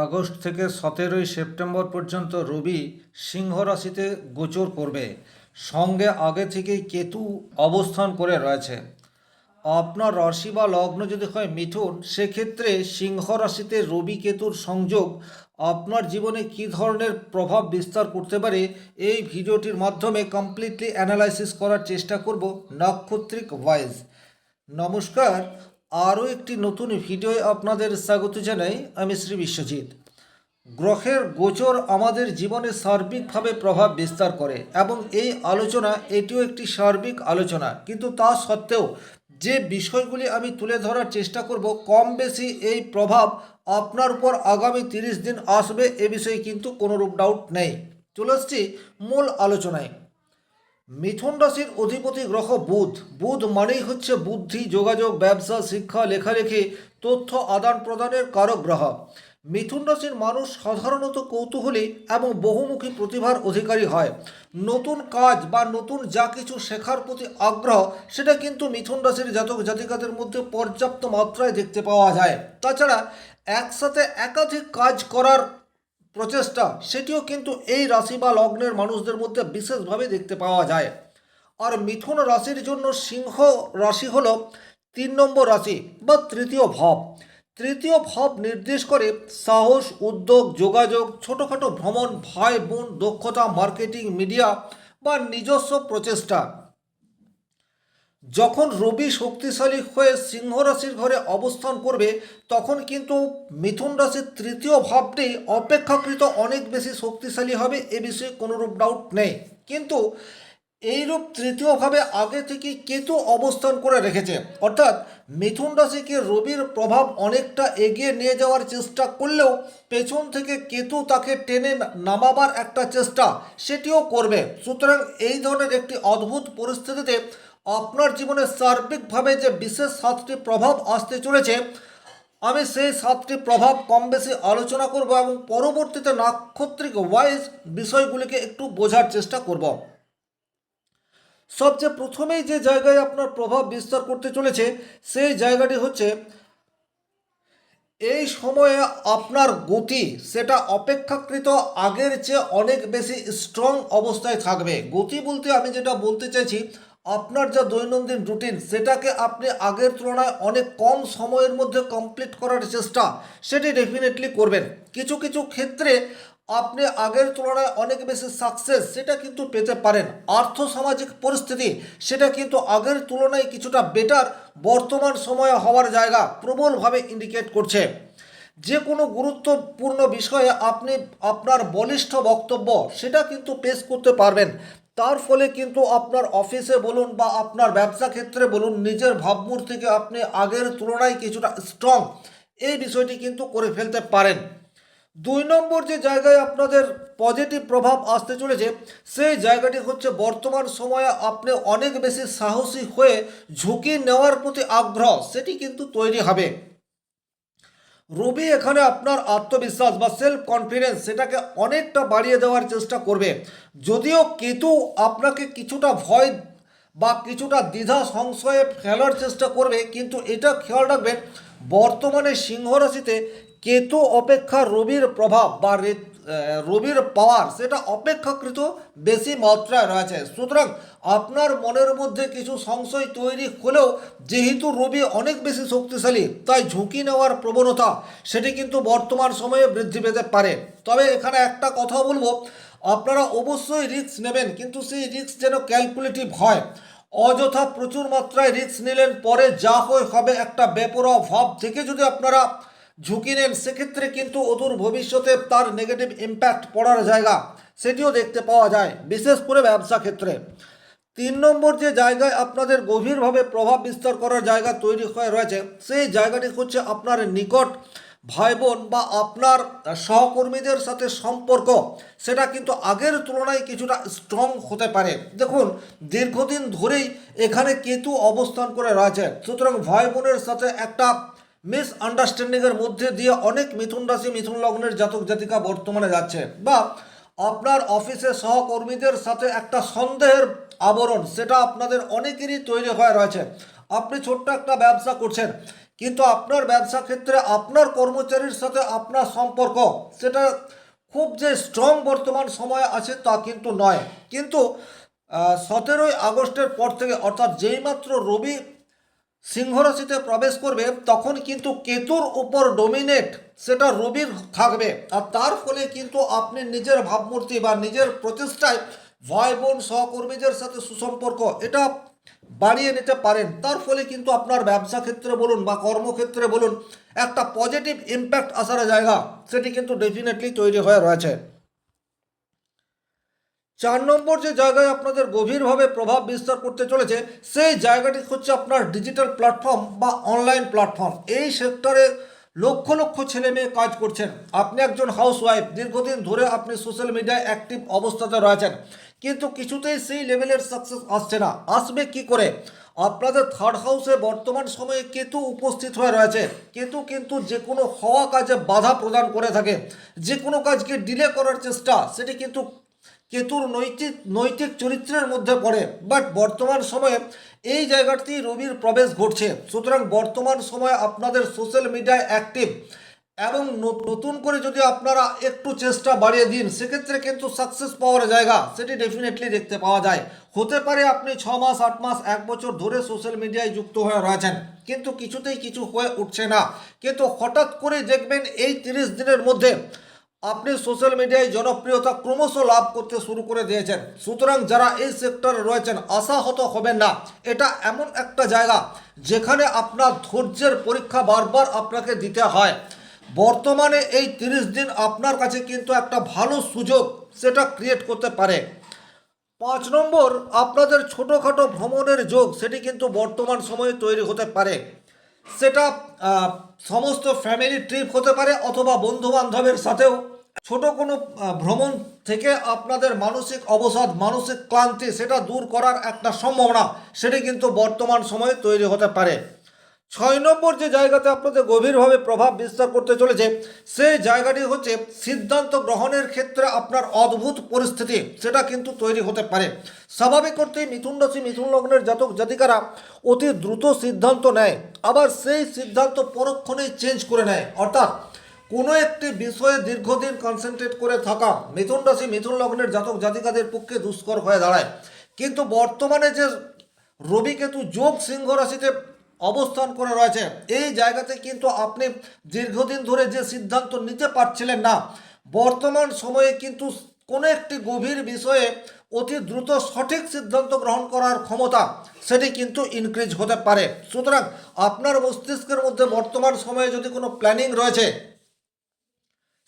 August থেকে 17 September পর্যন্ত রবি সিংহ রাশিতে গোচর করবে। সঙ্গে আগে থেকেই কেতু অবস্থান করে রয়েছে। আপনার রাশি বা লগ্ন যদি হয় মিথুন, সেক্ষেত্রে সিংহ রাশিতে রবি কেতুর সংযোগ আপনার জীবনে কী ধরনের প্রভাব বিস্তার করতে পারে, এই ভিডিওটির মাধ্যমে কমপ্লিটলি অ্যানালাইসিস করার চেষ্টা করব নাক্ষত্রিক ওয়াইজ। নমস্কার, আরও একটি নতুন ভিডিওয় আপনাদের স্বাগত জানাই। আমি শ্রী বিশ্বজিৎ। গ্রহের গোচর আমাদের জীবনে সার্বিকভাবে প্রভাব বিস্তার করে এবং এই আলোচনা এটিও একটি সার্বিক আলোচনা, কিন্তু তা সত্ত্বেও যে বিষয়গুলি আমি তুলে ধরার চেষ্টা করব, কম বেশি এই প্রভাব আপনার উপর আগামী 30 দিন আসবে, এ বিষয়ে কিন্তু কোনোরূপ ডাউট নেই। চলে আসছি মূল আলোচনায়। মিথুন রাশির অধিপতি গ্রহ বুধ। বুধ মানেই হচ্ছে বুদ্ধি, যোগাযোগ, ব্যবসা, শিক্ষা, লেখালেখি, তথ্য আদান প্রদানের কারক গ্রহ। মিথুন রাশির মানুষ সাধারণত কৌতূহলী এবং বহুমুখী প্রতিভার অধিকারী হয়। নতুন কাজ বা নতুন যা কিছু শেখার প্রতি আগ্রহ, সেটা কিন্তু মিথুন রাশির জাতক জাতিকাদের মধ্যে পর্যাপ্ত মাত্রায় দেখতে পাওয়া যায়। তাছাড়া একসাথে একাধিক কাজ করার প্রচেষ্টা, সেটিও কিন্তু এই রাশি বা লগ্নের মানুষদের মধ্যে বিশেষভাবে দেখতে পাওয়া যায়। আর মিথুন রাশির জন্য সিংহ রাশি হলো 3 নম্বর রাশি বা তৃতীয় ভাব। তৃতীয় ভাব নির্দেশ করে সাহস, উদ্যোগ, যোগাযোগ, ছোটোখাটো ভ্রমণ, ভাই বোন, দক্ষতা, মার্কেটিং, মিডিয়া বা নিজস্ব প্রচেষ্টা। যখন রবি শক্তিশালী হয়ে সিংহ রাশির ঘরে অবস্থান করবে, তখন কিন্তু মিথুন রাশির তৃতীয় ভাবটি অপেক্ষাকৃত অনেক বেশি শক্তিশালী হবে, এ বিষয়ে কোনোরূপ ডাউট নেই। কিন্তু এইরূপ তৃতীয়ভাবে আগে থেকে কেতু অবস্থান করে রেখেছে, অর্থাৎ মিথুন রাশিকে রবির প্রভাব অনেকটা এগিয়ে নিয়ে যাওয়ার চেষ্টা করলেও পেছন থেকে কেতু তাকে টেনে নামাবার একটা চেষ্টা সেটিও করবে। সুতরাং এই ধরনের একটি অদ্ভুত পরিস্থিতিতে আপনার জীবনে সার্বিকভাবে যে বিশেষ 7টি প্রভাব আসতে চলেছে, আমি সেই 7টি প্রভাব কম বেশি আলোচনা করব এবং পরবর্তীতে নাক্ষত্রিক ওয়াইজ বিষয়গুলিকে একটু বোঝার চেষ্টা করব। সবচেয়ে প্রথমেই যে জায়গায় আপনার প্রভাব বিস্তার করতে চলেছে, সেই জায়গাটি হচ্ছে এই সময়ে আপনার গতি, সেটা অপেক্ষাকৃত আগের চেয়ে অনেক বেশি স্ট্রং অবস্থায় থাকবে। গতি বলতে আমি যেটা বলতে চাইছি, আপনার যা দৈনন্দিন রুটিন, সেটাকে আপনি আগের তুলনায় অনেক কম সময়ের মধ্যে কমপ্লিট করার চেষ্টা সেটি ডেফিনেটলি করবেন। কিছু কিছু ক্ষেত্রে আপনি আগের তুলনায় অনেক বেশি সাকসেস সেটা কিন্তু পেতে পারেন। আর্থ সামাজিক পরিস্থিতি সেটা কিন্তু আগের তুলনায় কিছুটা বেটার বর্তমান সময়ে হওয়ার জায়গা প্রবলভাবে ইন্ডিকেট করছে। যে কোনো গুরুত্বপূর্ণ বিষয়ে আপনি আপনার বলিষ্ঠ বক্তব্য সেটা কিন্তু পেশ করতে পারবেন। তার ফলে কিন্তু আপনার অফিসে বলুন বা আপনার ব্যবসা ক্ষেত্রে বলুন, নিজের ভাবমূর্তিকে আপনি আগের তুলনায় কিছুটা স্ট্রং, এই বিষয়টি কিন্তু করে ফেলতে পারেন। 2 নম্বর যে জায়গায় আপনাদের পজিটিভ প্রভাব আসতে চলেছে, সেই জায়গাটি হচ্ছে বর্তমান সময়ে আপনি অনেক বেশি সাহসী হয়ে ঝুঁকি নেওয়ার প্রতি আগ্রহ সেটি কিন্তু তৈরি হবে। রবি এখানে আপনার আত্মবিশ্বাস বা সেলফ কনফিডেন্স সেটাকে অনেকটা বাড়িয়ে দেওয়ার চেষ্টা করবে। যদিও কেতু আপনাকে কিছুটা ভয় বা কিছুটা দ্বিধা সংশয়ে ফেলার চেষ্টা করবে, কিন্তু এটা খেয়াল রাখবেন, বর্তমানে সিংহ রাশিতে কেতু অপেক্ষা রবির প্রভাব বা রবির পাওয়ার সেটা অপেক্ষাকৃত বেশি মাত্রায় রয়েছে। সুতরাং আপনার মনের মধ্যে কিছু সংশয় তৈরি হলেও যেহেতু রবি অনেক বেশি শক্তিশালী, তাই ঝুঁকি নেওয়ার প্রবণতা সেটি কিন্তু বর্তমান সময়ে বৃদ্ধি পেতে পারে। তবে এখানে একটা কথা বলবো, আপনারা অবশ্যই রিস্ক নেবেন, কিন্তু সেই রিস্ক যেন ক্যালকুলেটিভ হয়। অযথা প্রচুর মাত্রায় রিস্ক নিলেন, পরে যা হবে একটা বেপরোয়া ভাব থেকে যদি আপনারা ঝুঁকি নেন, সেক্ষেত্রে কিন্তু অদূর ভবিষ্যতে তার নেগেটিভ ইম্প্যাক্ট পড়ার জায়গা সেটিও দেখতে পাওয়া যায়, বিশেষ করে ব্যবসা ক্ষেত্রে। 3 নম্বর যে জায়গায় আপনাদের গভীরভাবে প্রভাব বিস্তার করার জায়গা তৈরি হয়ে রয়েছে, সেই জায়গাটি হচ্ছে আপনার নিকট ভাই বোন বা আপনার সহকর্মীদের সাথে সম্পর্ক, সেটা কিন্তু আগের তুলনায় কিছুটা স্ট্রং হতে পারে। দেখুন, দীর্ঘদিন ধরেই এখানে কেতু অবস্থান করে রয়েছে, সুতরাং ভাই বোনের সাথে একটা মিসআন্ডারস্ট্যান্ডিংয়ের মধ্যে দিয়ে অনেক মিথুন রাশি মিথুন লগ্নের জাতক জাতিকা বর্তমানে যাচ্ছে, বা আপনার অফিসে সহকর্মীদের সাথে একটা সন্দেহের আবরণ সেটা আপনাদের অনেকেরই তৈরি হয়ে রয়েছে। আপনি ছোট্ট একটা ব্যবসা করছেন, কিন্তু আপনার ব্যবসা ক্ষেত্রে আপনার কর্মচারীর সাথে আপনার সম্পর্ক সেটা খুব যে স্ট্রং বর্তমান সময়ে আছে তা কিন্তু নয়। কিন্তু 17ই আগস্টের পর থেকে অর্থাৎ যেইমাত্র রবি সিংহ রাশিতে প্রবেশ করবে তখন কিন্তু কেতুর উপর ডোমিনেট সেটা রবির থাকবে, আর তার ফলে কিন্তু আপনি নিজের ভাবমূর্তি বা নিজের প্রচেষ্টায় ভাই বোন সহকর্মীদের সাথে সুসম্পর্ক এটা বাড়িয়ে নিতে পারেন। তার ফলে কিন্তু আপনার ব্যবসা ক্ষেত্রে বলুন বা কর্মক্ষেত্রে বলুন একটা পজিটিভ ইম্প্যাক্ট আসার জায়গা সেটি কিন্তু ডেফিনেটলি তৈরি হয়ে রয়েছে। 4 নম্বর যে জায়গায় আপনাদের গভীরভাবে প্রভাব বিস্তার করতে চলেছে সেই জায়গাটি হচ্ছে আপনার ডিজিটাল প্ল্যাটফর্ম বা অনলাইন প্ল্যাটফর্ম। এই সেক্টরে লক্ষ লক্ষ ছেলে মেয়ে কাজ করছেন। আপনি একজন হাউসওয়াইফ, দীর্ঘদিন ধরে আপনি সোশ্যাল মিডিয়ায় অ্যাক্টিভ অবস্থাতে রয়েছেন, কিন্তু কিছুতেই সেই লেভেলের সাকসেস আসছে না। আসবে কি করে? আপনাদের থার্ড হাউসে বর্তমান সময়ে কেতু উপস্থিত হয়ে রয়েছে। কেতু কিন্তু যে কোনো হওয়া কাজে বাধা প্রদান করে থাকে, যে কোনো কাজকে ডিলে করার চেষ্টা সেটি কিন্তু কেতুর নৈতিক নৈতিক চরিত্রের মধ্যে পড়ে। বাট বর্তমান সময়ে এই জায়গাতেই রবির প্রবেশ ঘটছে। সুতরাং বর্তমান সময়ে আপনাদের সোশ্যাল মিডিয়ায় অ্যাক্টিভ এবং নতুন করে যদি আপনারা একটু চেষ্টা বাড়িয়ে দিন সেক্ষেত্রে কিন্তু সাকসেস পাওয়ার জায়গা সেটি ডেফিনেটলি দেখতে পাওয়া যায়। হতে পারে আপনি 6 মাস 8 মাস 1 বছর ধরে সোশ্যাল মিডিয়ায় যুক্ত হয়ে রয়েছেন কিন্তু কিছুতেই কিছু হয়ে উঠছে না, কিন্তু হঠাৎ করে দেখবেন এই 30 দিনের মধ্যে আপনি সোশ্যাল মিডিয়ায় জনপ্রিয়তা ক্রমশ লাভ করতে শুরু করে দিয়েছেন। সুতরাং যারা এই সেক্টরে রয়েছেন আশাহত হবেন না। এটা এমন একটা জায়গা যেখানে আপনার ধৈর্যের পরীক্ষা বারবার আপনাকে দিতে হয়। বর্তমানে এই 30 দিন আপনার কাছে কিন্তু একটা ভালো সুযোগ সেটা ক্রিয়েট করতে পারে। 5 নম্বর, আপনাদের ছোটোখাটো ভ্রমণের যোগ সেটি কিন্তু বর্তমান সময়ে তৈরি হতে পারে। সেটা সমস্ত ফ্যামিলি ট্রিপ হতে পারে অথবা বন্ধু বান্ধবের সাথেও ছোট কোনো ভ্রমণ থেকে আপনাদের মানসিক অবসাদ মানসিক ক্লান্তি সেটা দূর করার একটা সম্ভাবনা সেটি কিন্তু বর্তমান সময়ে তৈরি হতে পারে। 6 নম্বর যে জায়গাতে আপনাদের গভীরভাবে প্রভাব বিস্তার করতে চলেছে সেই জায়গাটি হচ্ছে সিদ্ধান্ত গ্রহণের ক্ষেত্রে আপনার অদ্ভুত পরিস্থিতি সেটা কিন্তু তৈরি হতে পারে। স্বাভাবিক অর্থেই মিথুন রাশি মিথুন লগ্নের জাতক জাতিকারা অতি দ্রুত সিদ্ধান্ত নেয়, আবার সেই সিদ্ধান্ত পরক্ষণেই চেঞ্জ করে নেয়। অর্থাৎ কোনো একটি বিষয়ে দীর্ঘদিন কনসেন্ট্রেট করে থাকা মিথুন রাশি মিথুন লগ্নের জাতক জাতিকাদের পক্ষে দুষ্কর হয়ে দাঁড়ায়। কিন্তু বর্তমানে যে রবি কেতু যোগ সিংহ রাশিতে অবস্থান করে রয়েছে এই জায়গাতে কিন্তু আপনি দীর্ঘদিন ধরে যে সিদ্ধান্ত নিতে পারছিলেন না, বর্তমান সময়ে কিন্তু কোনো একটি গভীর বিষয়ে অতি দ্রুত সঠিক সিদ্ধান্ত গ্রহণ করার ক্ষমতা সেটি কিন্তু ইনক্রিজ হতে পারে। সুতরাং আপনার মস্তিষ্কের মধ্যে বর্তমান সময়ে যদি কোনো প্ল্যানিং রয়েছে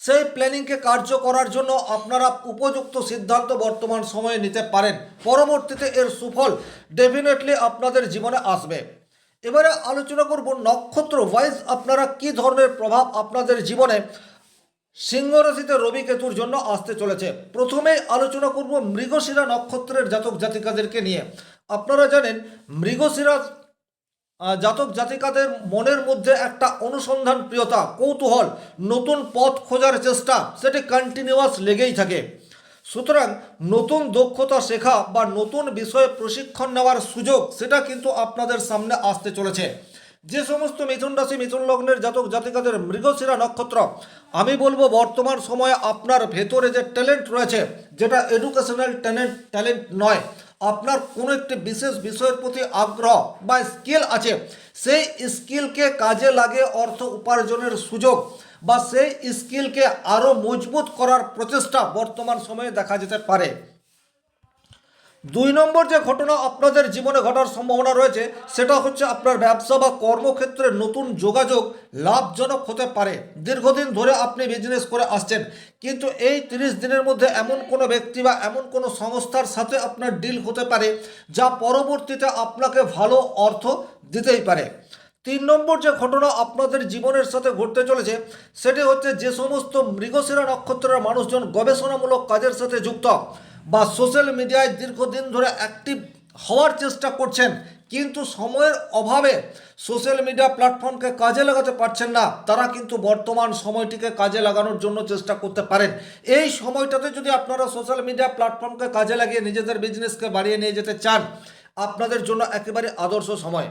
সেই প্ল্যানিংকে কার্য করার জন্য আপনারা উপযুক্ত সিদ্ধান্ত বর্তমান সময়ে নিতে পারেন। পরবর্তীতে এর সুফল ডেফিনেটলি আপনাদের জীবনে আসবে। এবারে আলোচনা করব নক্ষত্র ওয়াইজ আপনারা কি ধরনের প্রভাব আপনাদের জীবনে সিংহ রাশিতে রবি কেতুর জন্য আসতে চলেছে। প্রথমেই আলোচনা করব মৃগশিরা নক্ষত্রের জাতক জাতিকাদেরকে নিয়ে। আপনারা জানেন মৃগশিরা জাতক জাতিকাদের মনের মধ্যে একটা অনুসন্ধান প্রিয়তা কৌতূহল নতুন পথ খোঁজার চেষ্টা সেটি কন্টিনিউয়াস লেগেই থাকে। সুতরাং নতুন দক্ষতা শেখা বা নতুন বিষয়ে প্রশিক্ষণ নেওয়ার সুযোগ সেটা কিন্তু আপনাদের সামনে আসতে চলেছে। যে সমস্ত মিথুন রাশি মিথুন লগ্নের জাতক জাতিকাদের মৃগশিরা নক্ষত্র, আমি বলবো বর্তমান সময়ে আপনার ভেতরে যে ট্যালেন্ট রয়েছে যেটা এডুকেশনাল ট্যালেন্ট নয়, আপনার কোনো একটি বিশেষ বিষয়ের প্রতি আগ্রহ বা স্কিল আছে, সেই স্কিলকে কাজে লাগে অর্থ উপার্জনের সুযোগ বা সেই স্কিলকে আরও মজবুত করার প্রচেষ্টা বর্তমান সময়ে দেখা যেতে পারে। 2 নম্বর যে ঘটনা আপনাদের জীবনে ঘটার সম্ভাবনা রয়েছে সেটা হচ্ছে আপনার ব্যবসা বা কর্মক্ষেত্রে নতুন যোগাযোগ লাভজনক হতে পারে। দীর্ঘদিন ধরে আপনি বিজনেস করে আসছেন কিন্তু এই 30 দিনের মধ্যে এমন কোনো ব্যক্তি বা এমন কোনো সংস্থার সাথে আপনার ডিল হতে পারে যা পরবর্তীতে আপনাকে ভালো অর্থ দিতেই পারে। 3 নম্বর যে ঘটনা আপনাদের জীবনের সাথে ঘটতে চলেছে সেটি হচ্ছে যে সমস্ত মৃগশিরা নক্ষত্রের মানুষজন গবেষণামূলক কাজের সাথে যুক্ত বা সোশ্যাল মিডিয়ায় দীর্ঘদিন ধরে অ্যাক্টিভ হওয়ার চেষ্টা করছেন কিন্তু সময়ের অভাবে সোশ্যাল মিডিয়া প্ল্যাটফর্মকে কাজে লাগাতে পারছেন না, তারা কিন্তু বর্তমান সময়টিকে কাজে লাগানোর জন্য চেষ্টা করতে পারেন। এই সময়টাতে যদি আপনারা সোশ্যাল মিডিয়া প্ল্যাটফর্মকে কাজে লাগিয়ে নিজেদের বিজনেসকে বাড়িয়ে নিয়ে যেতে চান আপনাদের জন্য একেবারে আদর্শ সময়।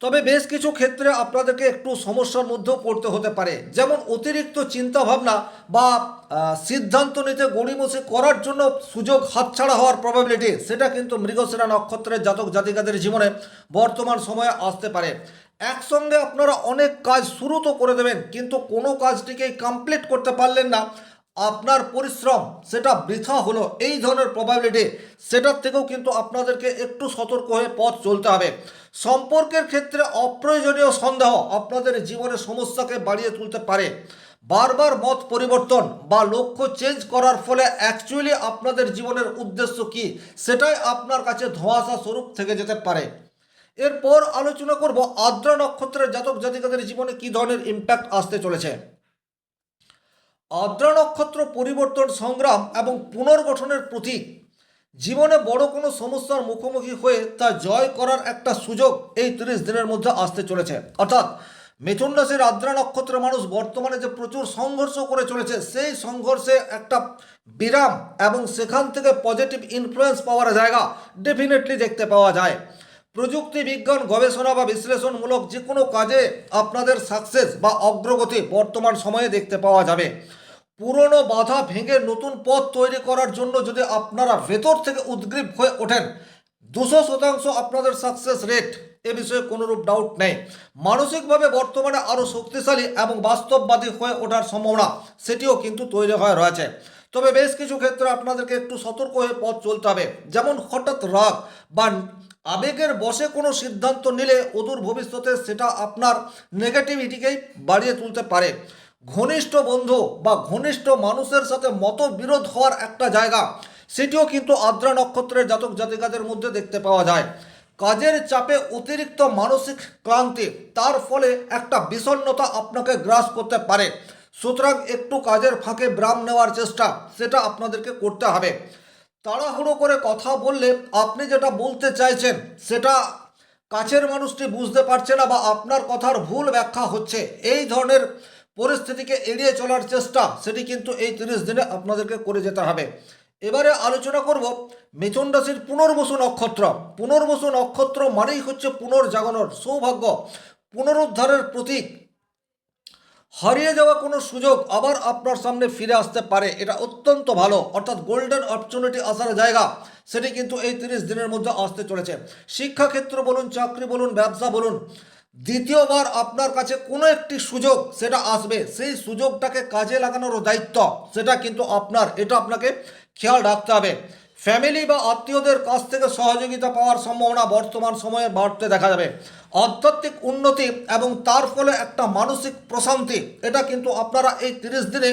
তবে বেশ কিছু ক্ষেত্রে আপনাদেরকে একটু সমস্যার মধ্যেও পড়তে হতে পারে, যেমন অতিরিক্ত চিন্তা ভাবনা বা সিদ্ধান্ত নিতে গড়িমসি করার জন্য সুযোগ হাতছাড়া হওয়ার প্রবাবিলিটি, সেটা কিন্তু মৃগশিরা নক্ষত্রের জাতক জাতিকাদের জীবনে বর্তমান সময়ে আসতে পারে। একসঙ্গে আপনারা অনেক কাজ শুরু তো করে দেবেন, কিন্তু কোনো কাজটিকেই কমপ্লিট করতে পারলেন না, আপনার পরিশ্রম সেটা বৃথা হলো, এই ধরনের প্রবাবিলিটি, সেটার থেকেও কিন্তু আপনাদেরকে একটু সতর্ক হয়ে পথ চলতে হবে। সম্পর্কের ক্ষেত্রে অপ্রয়োজনীয় সন্দেহ আপনাদের জীবনের সমস্যাকে বাড়িয়ে তুলতে পারে। বারবার মত পরিবর্তন বা লক্ষ্য চেঞ্জ করার ফলে অ্যাকচুয়ালি আপনাদের জীবনের উদ্দেশ্য কি, সেটাই আপনার কাছে ধোঁয়াশা স্বরূপ থেকে যেতে পারে। এরপর আলোচনা করব আদ্রা নক্ষত্রের জাতক জাতিকাদের জীবনে কি ধরনের ইম্প্যাক্ট আসতে চলেছে। আদ্রা নক্ষত্র পরিবর্তন, সংগ্রাম এবং পুনর্গঠনের প্রতীক। জীবনে বড় কোনো সমস্যার মুখোমুখি হয়ে তা জয় করার একটা সুযোগ এই 30 দিনের মধ্যে আসতে চলেছে। অর্থাৎ মিথুন রাশির আদ্রা নক্ষত্রের মানুষ বর্তমানে যে প্রচুর সংঘর্ষ করে চলেছে, সেই সংঘর্ষে একটা বিরাম এবং সেখান থেকে পজিটিভ ইনফ্লুয়েন্স পাওয়ার জায়গা ডেফিনেটলি দেখতে পাওয়া যায়। প্রযুক্তি, বিজ্ঞান, গবেষণা বা বিশ্লেষণমূলক যে কোনো কাজে আপনাদের সাকসেস বা অগ্রগতি বর্তমান সময়ে দেখতে পাওয়া যাবে। পুরনো বাধা ভেঙে নতুন পথ তৈরি করার জন্য যদি আপনারা ভেতর থেকে উদ্গ্রীব হয়ে ওঠেন, 200% আপনাদের সাকসেস রেট, এ বিষয়ে কোনোরূপ ডাউট নেই। মানসিকভাবে বর্তমানে আরও শক্তিশালী এবং বাস্তববাদী হয়ে ওঠার সম্ভাবনা সেটিও কিন্তু তৈরি হয়ে রয়েছে। তবে বেশ কিছু ক্ষেত্রে আপনাদেরকে একটু সতর্ক হয়ে পথ চলতে হবে, যেমন হঠাৎ রাগ বা আবেগের বশে কোনো সিদ্ধান্ত নিলে অদূর ভবিষ্যতে সেটা আপনার নেগেটিভিটিকেই বাড়িয়ে তুলতে পারে। ঘনিষ্ঠ বন্ধু বা ঘনিষ্ঠ মানুষের সাথে মতবিরোধ হওয়ার একটা জায়গা, সেটিও কিন্তু আদ্রা নক্ষত্রের জাতক জাতিকাদের মধ্যে দেখতে পাওয়া যায়। কাজের চাপে অতিরিক্ত মানসিক ক্লান্তি, তার ফলে একটা বিষণ্ণতা আপনাকে গ্রাস করতে পারে। সুতরাং একটু কাজের ফাঁকে বিরাম নেওয়ার চেষ্টা সেটা আপনাদেরকে করতে হবে। তাড়াহুড়ো করে কথা বললে আপনি যেটা বলতে চাইছেন সেটা কাছের মানুষটি বুঝতে পারছে না বা আপনার কথার ভুল ব্যাখ্যা হচ্ছে, এই ধরনের পরিস্থিতিকে এড়িয়ে চলার চেষ্টা সেটি কিন্তু এই 30 দিনে আপনাদেরকে করে যেতে হবে। এবারে আলোচনা করব মিথুন রাশির পুনর্বসু নক্ষত্র। পুনর্বসু নক্ষত্র মানেই হচ্ছে পুনর্জাগরণ, সৌভাগ্য, পুনরুদ্ধারের প্রতীক। হারিয়ে যাওয়া কোনো সুযোগ আবার আপনার সামনে ফিরে আসতে পারে, এটা অত্যন্ত ভালো। অর্থাৎ গোল্ডেন অপরচুনিটি আসার জায়গা সেটি কিন্তু এই 30 দিনের মধ্যে আসতে চলেছে। শিক্ষাক্ষেত্র বলুন, চাকরি বলুন, ব্যবসা বলুন, দ্বিতীয়বার আপনার কাছে কোনো একটি সুযোগ সেটা আসবে, সেই সুযোগটাকে কাজে লাগানোর দায়িত্ব সেটা কিন্তু আপনার, এটা আপনাকে খেয়াল রাখতে হবে। ফ্যামিলি বা আত্মীয়দের কাছ থেকে সহযোগিতা পাওয়ার সম্ভাবনা বর্তমান সময়ে বাড়তে দেখা যাবে। আধ্যাত্মিক উন্নতি এবং তার ফলে একটা মানসিক প্রশান্তি, এটা কিন্তু আপনারা এই 30 দিনে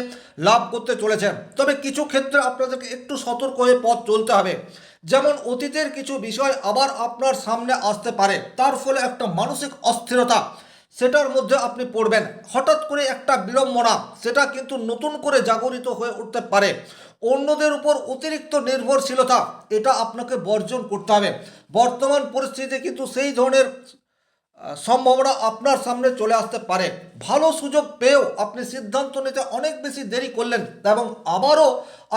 লাভ করতে চলেছেন। তবে কিছু ক্ষেত্রে আপনাদেরকে একটু সতর্ক হয়ে পথ চলতে হবে, যেমন অতীতের কিছু বিষয় আবার আপনার সামনে আসতে পারে, তার ফলে একটা মানসিক অস্থিরতা সেটার মধ্যে আপনি পড়বেন। হঠাৎ করে একটা বিড়ম্বনা সেটা কিন্তু নতুন করে জাগরিত হয়ে উঠতে পারে। অন্যদের উপর অতিরিক্ত নির্ভরশীলতা এটা আপনাকে বর্জন করতে হবে। বর্তমান পরিস্থিতিতে কিন্তু সেই ধরনের সম্ভাবনা আপনার সামনে চলে আসতে পারে। ভালো সুযোগ পেয়েও আপনি সিদ্ধান্ত নিতে অনেক বেশি দেরি করলেন এবং আবারও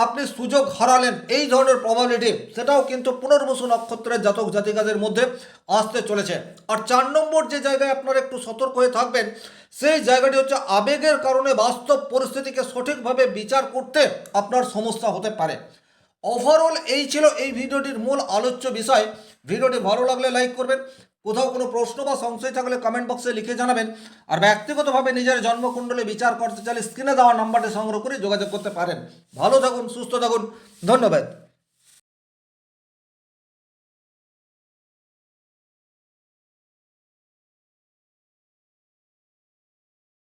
আপনি সুযোগ হারালেন, এই ধরনের প্রবাবিলিটি সেটাও কিন্তু পুনর্বসু নক্ষত্রের জাতক জাতিকাদের মধ্যে আসতে চলেছে। আর 4 নম্বর যে জায়গায় আপনারা একটু সতর্ক হয়ে থাকবেন, সেই জায়গাটি হচ্ছে আবেগের কারণে বাস্তব পরিস্থিতিকে সঠিকভাবে বিচার করতে আপনার সমস্যা হতে পারে। ওভারঅল এই ছিল এই ভিডিওটির মূল আলোচ্য বিষয়। ভিডিওটি ভালো লাগলে লাইক করবেন, কোথাও কোনো প্রশ্ন বা সংশয় থাকলে কমেন্ট বক্সে লিখে জানাবেন। আর ব্যক্তিগতভাবে নিজের জন্মকুণ্ডলী বিচার করতে চাইলে স্ক্রিনে দেওয়া নাম্বারটি সংগ্রহ করে যোগাযোগ করতে পারেন। ভালো থাকুন, সুস্থ থাকুন, ধন্যবাদ।